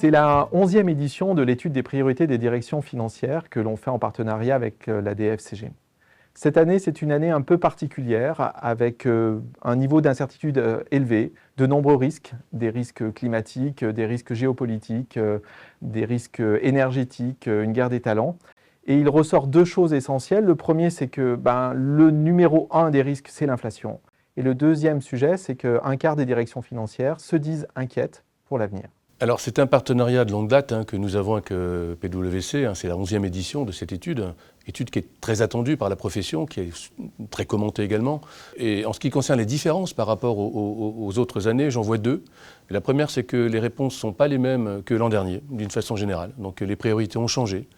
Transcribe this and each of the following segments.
C'est la 11e édition de l'étude des priorités des directions financières que l'on fait en partenariat avec la DFCG. Cette année, c'est une année un peu particulière avec un niveau d'incertitude élevé, de nombreux risques, des risques climatiques, des risques géopolitiques, des risques énergétiques, une guerre des talents. Et il ressort deux choses essentielles. Le premier, c'est que le numéro un des risques, c'est l'inflation. Et le deuxième sujet, c'est qu'un quart des directions financières se disent inquiètes pour l'avenir. Alors c'est un partenariat de longue date que nous avons avec PwC, c'est la 11e édition de cette étude qui est très attendue par la profession, qui est très commentée également. Et en ce qui concerne les différences par rapport aux autres années, j'en vois deux. La première, c'est que les réponses ne sont pas les mêmes que l'an dernier, d'une façon générale. Donc les priorités ont changé.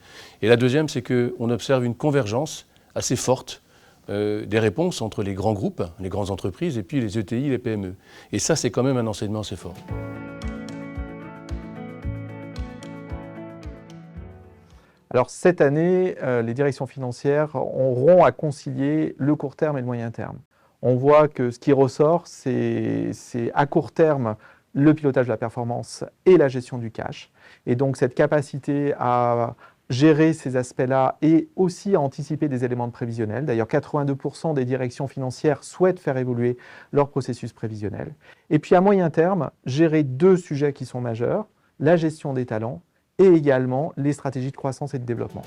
Et la deuxième, c'est qu'on observe une convergence assez forte des réponses entre les grands groupes, les grandes entreprises, et puis les ETI, les PME. Et ça, c'est quand même un enseignement assez fort. Alors cette année, les directions financières auront à concilier le court terme et le moyen terme. On voit que ce qui ressort, c'est à court terme le pilotage de la performance et la gestion du cash. Et donc cette capacité à gérer ces aspects-là et aussi à anticiper des éléments de prévisionnel. D'ailleurs, 82% des directions financières souhaitent faire évoluer leur processus prévisionnel. Et puis à moyen terme, gérer deux sujets qui sont majeurs, la gestion des talents et également les stratégies de croissance et de développement.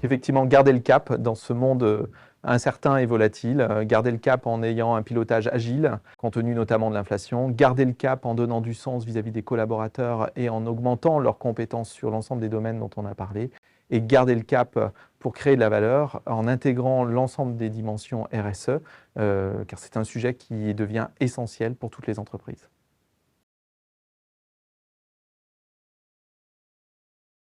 Effectivement, garder le cap dans ce monde incertain et volatile, garder le cap en ayant un pilotage agile, compte tenu notamment de l'inflation, garder le cap en donnant du sens vis-à-vis des collaborateurs et en augmentant leurs compétences sur l'ensemble des domaines dont on a parlé, et garder le cap pour créer de la valeur en intégrant l'ensemble des dimensions RSE, car c'est un sujet qui devient essentiel pour toutes les entreprises.